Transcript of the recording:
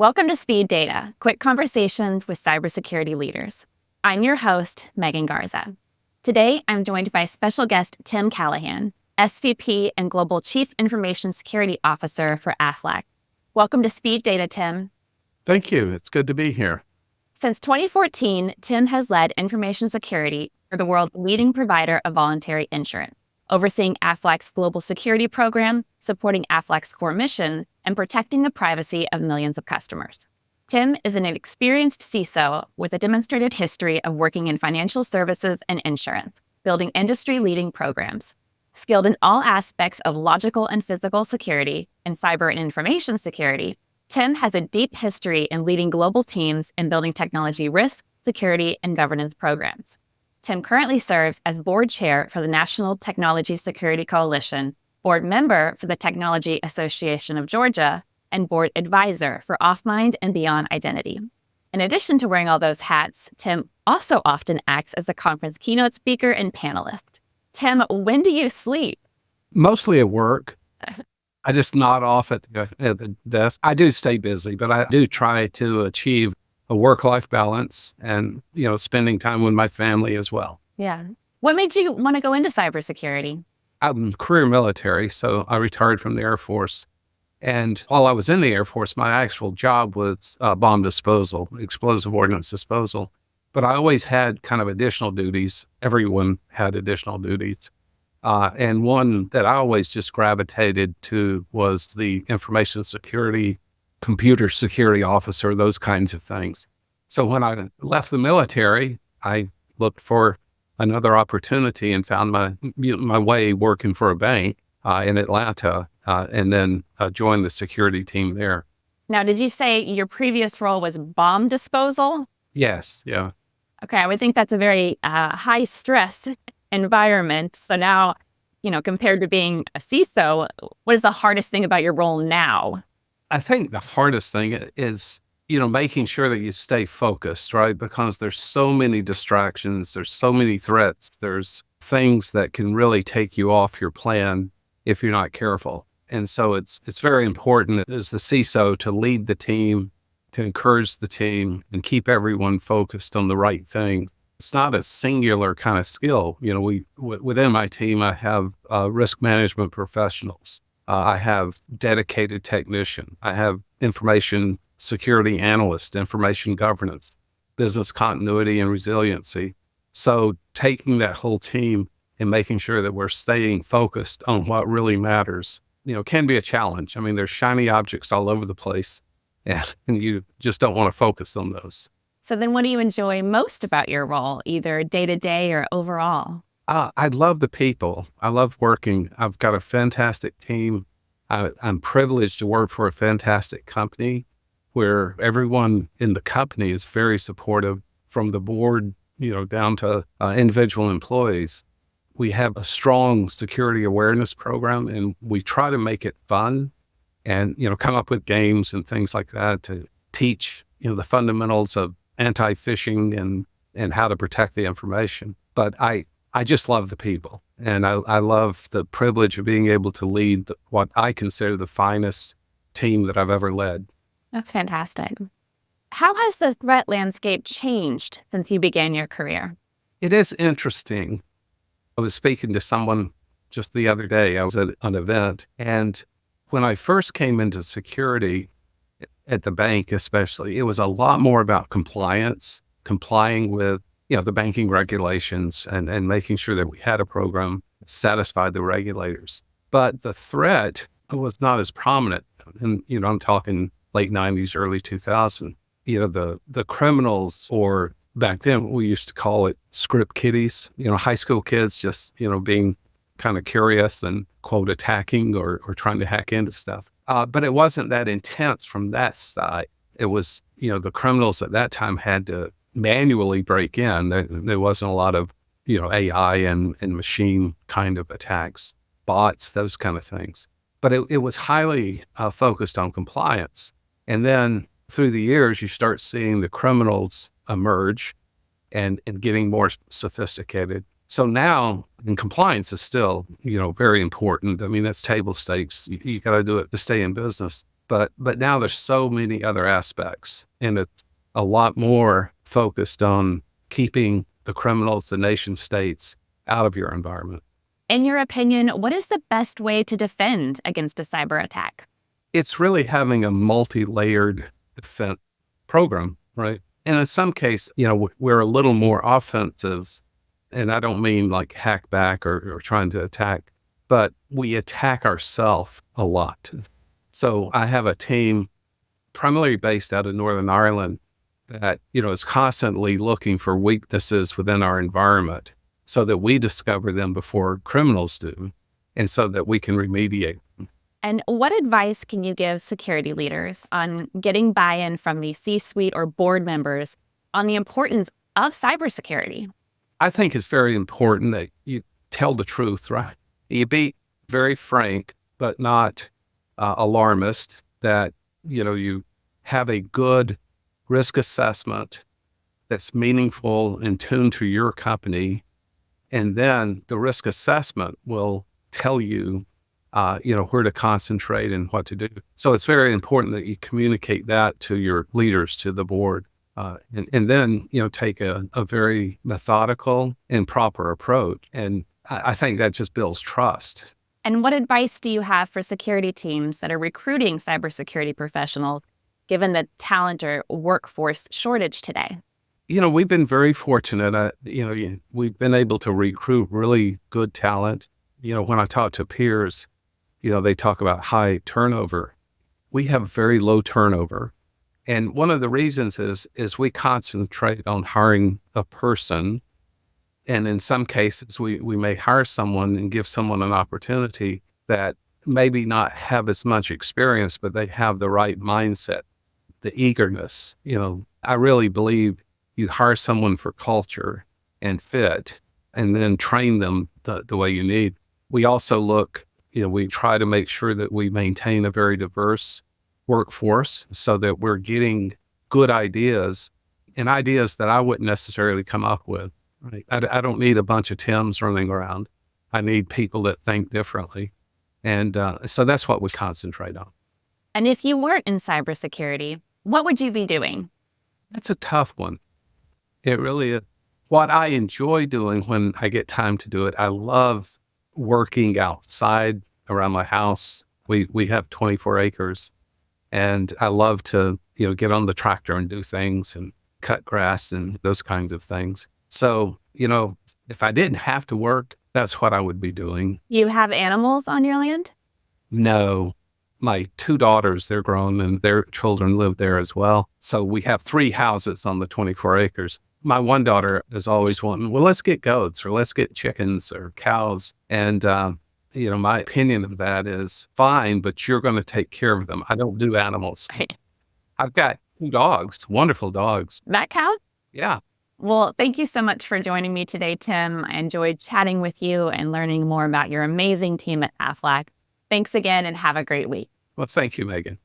Welcome to Speed Data, quick conversations with cybersecurity leaders. I'm your host, Megan Garza. Today, I'm joined by special guest Tim Callahan, SVP and Global Chief Information Security Officer for Aflac. Welcome to Speed Data, Tim. Thank you. It's good to be here. Since 2014, Tim has led information security for the world's leading provider of voluntary insurance, overseeing Aflac's global security program, supporting Aflac's core mission, and protecting the privacy of millions of customers. Tim is an experienced CISO with a demonstrated history of working in financial services and insurance, building industry-leading programs. Skilled in all aspects of logical and physical security and cyber and information security, Tim has a deep history in leading global teams and building technology risk, security, and governance programs. Tim currently serves as board chair for the National Technology Security Coalition, board member for the Technology Association of Georgia, and board advisor for Off-Mind and Beyond Identity. In addition to wearing all those hats, Tim also often acts as a conference keynote speaker and panelist. Tim, when do you sleep? Mostly at work. I just nod off at the desk. I do stay busy, but I do try to achieve a work-life balance and, spending time with my family as well. Yeah. What made you want to go into cybersecurity? I'm career military, so I retired from the Air Force. And while I was in the Air Force, my actual job was bomb disposal, explosive ordnance disposal. But I always had kind of additional duties. Everyone had additional duties. And one that I always just gravitated to was the information security, computer security officer, those kinds of things. So when I left the military, I looked for another opportunity and found my way working for a bank in Atlanta, and then joined the security team there. Now, did you say your previous role was bomb disposal? Yes, yeah. Okay, I would think that's a very high stress environment. So now, compared to being a CISO, what is the hardest thing about your role now? I think the hardest thing is, making sure that you stay focused, right? Because there's so many distractions, there's so many threats, there's things that can really take you off your plan if you're not careful. And so it's very important as the CISO to lead the team, to encourage the team and keep everyone focused on the right thing. It's not a singular kind of skill. Within my team, I have risk management professionals. I have dedicated technician. I have information security analyst, information governance, business continuity and resiliency. So taking that whole team and making sure that we're staying focused on what really matters, can be a challenge. I mean, there's shiny objects all over the place, and you just don't want to focus on those. So then what do you enjoy most about your role, either day-to-day or overall? I love the people. I love working. I've got a fantastic team. I'm privileged to work for a fantastic company where everyone in the company is very supportive, from the board, down to individual employees. We have a strong security awareness program, and we try to make it fun and, come up with games and things like that to teach, the fundamentals of anti-phishing and how to protect the information. But I just love the people, and I love the privilege of being able to lead what I consider the finest team that I've ever led. That's fantastic. How has the threat landscape changed since you began your career? It is interesting. I was speaking to someone just the other day. I was at an event, and when I first came into security at the bank, especially, it was a lot more about compliance, complying with, the banking regulations and making sure that we had a program that satisfied the regulators. But the threat was not as prominent. And, I'm talking late 90s, early 2000. The criminals, or back then we used to call it script kiddies, high school kids just, being kind of curious and quote attacking or trying to hack into stuff. But it wasn't that intense from that side. It was, the criminals at that time had to manually break in. There wasn't a lot of, AI and machine kind of attacks, bots, those kind of things. But it was highly focused on compliance. And then through the years, you start seeing the criminals emerge and getting more sophisticated. So now, and compliance is still, very important. I mean, that's table stakes. You got to do it to stay in business. But now there's so many other aspects, and it's a lot more focused on keeping the criminals, the nation states out of your environment. In your opinion, what is the best way to defend against a cyber attack? It's really having a multi-layered defense program, right? And in some case, we're a little more offensive, and I don't mean like hack back or trying to attack, but we attack ourselves a lot. So I have a team primarily based out of Northern Ireland that, is constantly looking for weaknesses within our environment so that we discover them before criminals do, and so that we can remediate them. And what advice can you give security leaders on getting buy-in from the C-suite or board members on the importance of cybersecurity? I think it's very important that you tell the truth, right? You be very frank, but not alarmist, that, you have a good risk assessment that's meaningful and tuned to your company. And then the risk assessment will tell you, where to concentrate and what to do. So it's very important that you communicate that to your leaders, to the board, and then, take a very methodical and proper approach. And I think that just builds trust. And what advice do you have for security teams that are recruiting cybersecurity professionals, given the talent or workforce shortage today? We've been very fortunate. We've been able to recruit really good talent. When I talk to peers, they talk about high turnover. We have very low turnover. And one of the reasons is we concentrate on hiring a person. And in some cases, we may hire someone and give someone an opportunity that maybe not have as much experience, but they have the right mindset, the eagerness. I really believe you hire someone for culture and fit, and then train them the way you need. We also look, we try to make sure that we maintain a very diverse workforce so that we're getting good ideas, and ideas that I wouldn't necessarily come up with. Right? I don't need a bunch of Tims running around. I need people that think differently. And so that's what we concentrate on. And if you weren't in cybersecurity, what would you be doing? That's a tough one. It really is. What I enjoy doing when I get time to do it, I love working outside around my house. We have 24 acres, and I love to, get on the tractor and do things and cut grass and those kinds of things. So, if I didn't have to work, that's what I would be doing. You have animals on your land? No. My 2 daughters, they're grown, and their children live there as well. So we have 3 houses on the 24 acres. My one daughter is always wanting, well, let's get goats or let's get chickens or cows. And, my opinion of that is fine, but you're going to take care of them. I don't do animals. Right. I've got 2 dogs, wonderful dogs. That count? Yeah. Well, thank you so much for joining me today, Tim. I enjoyed chatting with you and learning more about your amazing team at Aflac. Thanks again, and have a great week. Well, thank you, Megan.